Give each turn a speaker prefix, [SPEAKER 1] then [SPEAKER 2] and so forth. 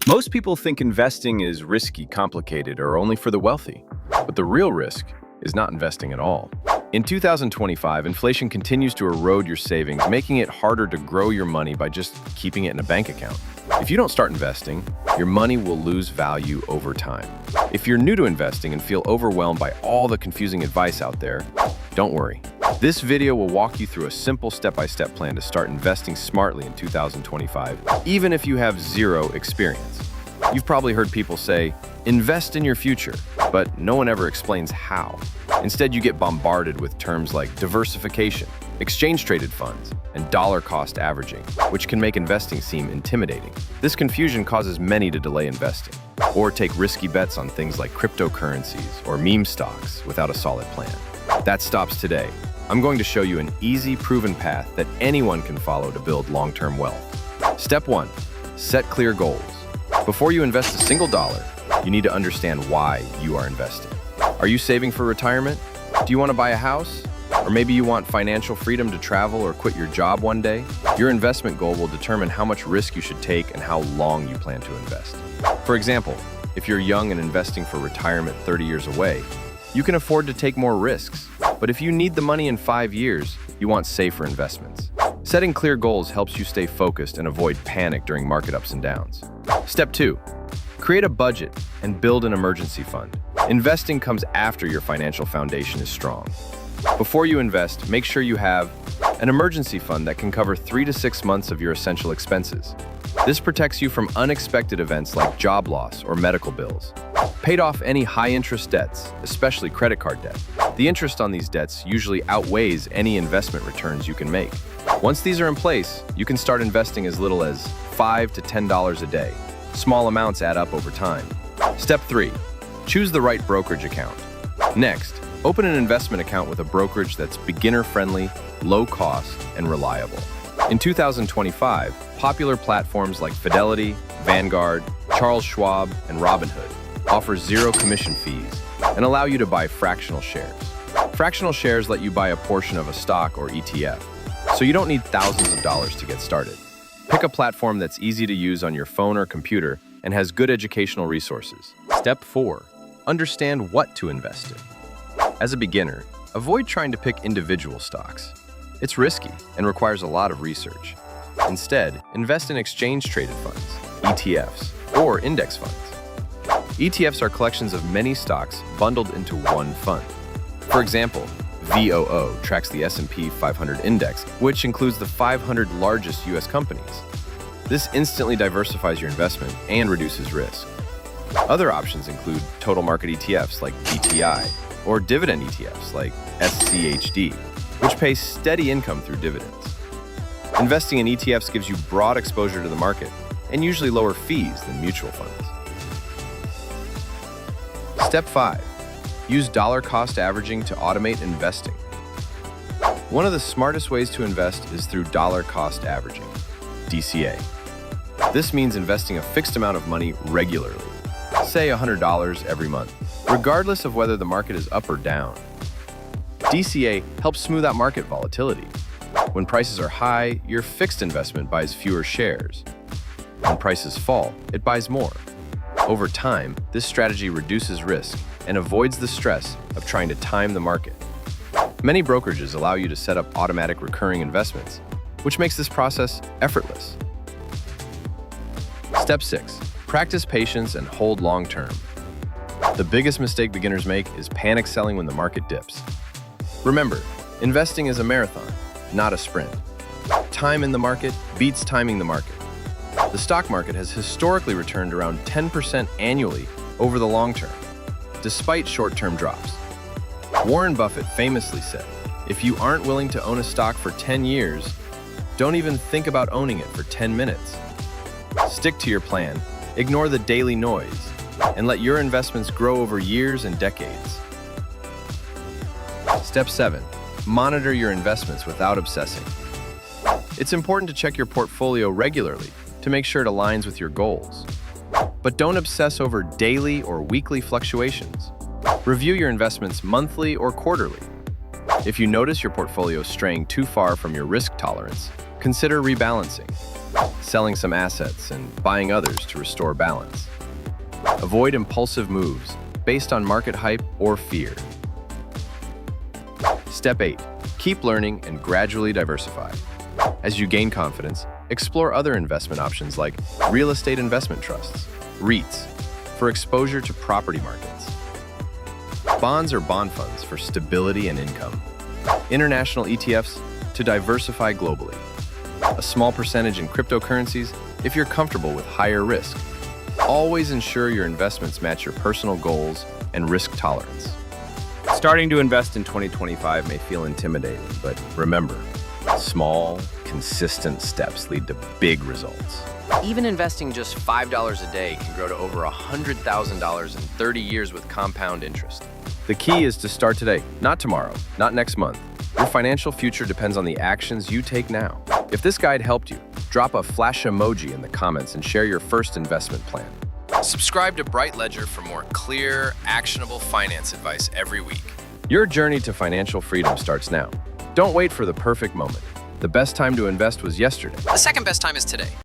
[SPEAKER 1] Most people think investing is risky, complicated, or only for the wealthy. But the real risk is not investing at all. In 2025, inflation continues to erode your savings, making it harder to grow your money by just keeping it in a bank account. If you don't start investing, your money will lose value over time. If you're new to investing and feel overwhelmed by all the confusing advice out there, don't worry. This video will walk you through a simple step-by-step plan to start investing smartly in 2025, even if you have zero experience. You've probably heard people say, invest in your future, but no one ever explains how. Instead, you get bombarded with terms like diversification, exchange-traded funds, and dollar-cost averaging, which can make investing seem intimidating. This confusion causes many to delay investing, or take risky bets on things like cryptocurrencies or meme stocks without a solid plan. That stops today. I'm going to show you an easy, proven path that anyone can follow to build long-term wealth. Step 1. Set clear goals. Before you invest a single dollar, you need to understand why you are investing. Are you saving for retirement? Do you want to buy a house? Or maybe you want financial freedom to travel or quit your job one day? Your investment goal will determine how much risk you should take and how long you plan to invest. For example, if you're young and investing for retirement 30 years away, you can afford to take more risks. But if you need the money in 5 years, you want safer investments. Setting clear goals helps you stay focused and avoid panic during market ups and downs. Step 2. Create a budget and build an emergency fund. Investing comes after your financial foundation is strong. Before you invest, make sure you have an emergency fund that can cover 3 to 6 months of your essential expenses. This protects you from unexpected events like job loss or medical bills. Paid off any high-interest debts, especially credit card debt. The interest on these debts usually outweighs any investment returns you can make. Once these are in place, you can start investing as little as $5 to $10 a day. Small amounts add up over time. Step 3. Choose the right brokerage account. Next, open an investment account with a brokerage that's beginner-friendly, low-cost, and reliable. In 2025, popular platforms like Fidelity, Vanguard, Charles Schwab, and Robinhood offer zero commission fees and allow you to buy fractional shares. Fractional shares let you buy a portion of a stock or ETF, so you don't need thousands of dollars to get started. Pick a platform that's easy to use on your phone or computer and has good educational resources. Step 4. Understand what to invest in. As a beginner, avoid trying to pick individual stocks. It's risky and requires a lot of research. Instead, invest in exchange-traded funds, ETFs, or index funds. ETFs are collections of many stocks bundled into one fund. For example, VOO tracks the S&P 500 index, which includes the 500 largest U.S. companies. This instantly diversifies your investment and reduces risk. Other options include total market ETFs like BTI or dividend ETFs like SCHD, which pay steady income through dividends. Investing in ETFs gives you broad exposure to the market and usually lower fees than mutual funds. Step 5. Use dollar-cost averaging to automate investing. One of the smartest ways to invest is through dollar-cost averaging, DCA. This means investing a fixed amount of money regularly, say $100 every month, regardless of whether the market is up or down. DCA helps smooth out market volatility. When prices are high, your fixed investment buys fewer shares. When prices fall, it buys more. Over time, this strategy reduces risk and avoids the stress of trying to time the market. Many brokerages allow you to set up automatic recurring investments, which makes this process effortless. Step 6. Practice patience and hold long-term. The biggest mistake beginners make is panic selling when the market dips. Remember, investing is a marathon, not a sprint. Time in the market beats timing the market. The stock market has historically returned around 10% annually over the long term, despite short-term drops. Warren Buffett famously said, if you aren't willing to own a stock for 10 years, don't even think about owning it for 10 minutes. Stick to your plan, ignore the daily noise, and let your investments grow over years and decades. Step 7. Monitor your investments without obsessing. It's important to check your portfolio regularly to make sure it aligns with your goals. But don't obsess over daily or weekly fluctuations. Review your investments monthly or quarterly. If you notice your portfolio straying too far from your risk tolerance, consider rebalancing. selling some assets and buying others to restore balance. Avoid impulsive moves based on market hype or fear. Step 8. Keep learning and gradually diversify. As you gain confidence, explore other investment options like real estate investment trusts, REITs, for exposure to property markets. Bonds or bond funds for stability and income. International ETFs to diversify globally. A small percentage in cryptocurrencies if you're comfortable with higher risk. Always ensure your investments match your personal goals and risk tolerance. Starting to invest in 2025 may feel intimidating, but remember, small, consistent steps lead to big results. Even investing just $5 a day can grow to over $100,000 in 30 years with compound interest. The key is to start today, not tomorrow, not next month. Your financial future depends on the actions you take now. If this guide helped you, drop a flash emoji in the comments and share your first investment plan. Subscribe to Bright Ledger for more clear, actionable finance advice every week. Your journey to financial freedom starts now. Don't wait for the perfect moment. The best time to invest was yesterday.
[SPEAKER 2] The second best time is today.